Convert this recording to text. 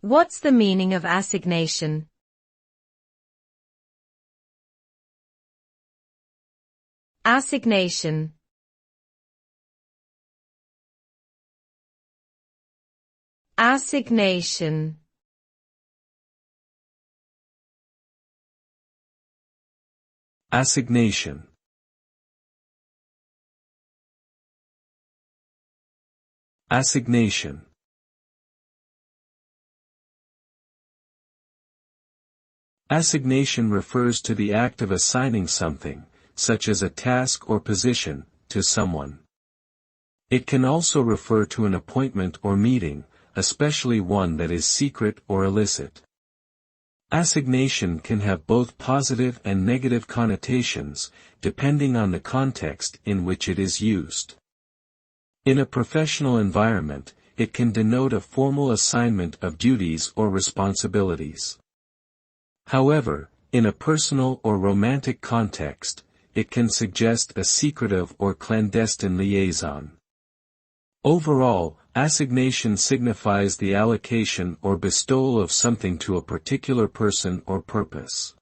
What's the meaning of assignation? Assignation. Assignation. Assignation. Assignation. Assignation refers to the act of assigning something, such as a task or position, to someone. It can also refer to an appointment or meeting, especially one that is secret or illicit. Assignation can have both positive and negative connotations, depending on the context in which it is used. In a professional environment, it can denote a formal assignment of duties or responsibilities. However, in a personal or romantic context, it can suggest a secretive or clandestine liaison. Overall, assignation signifies the allocation or bestowal of something to a particular person or purpose.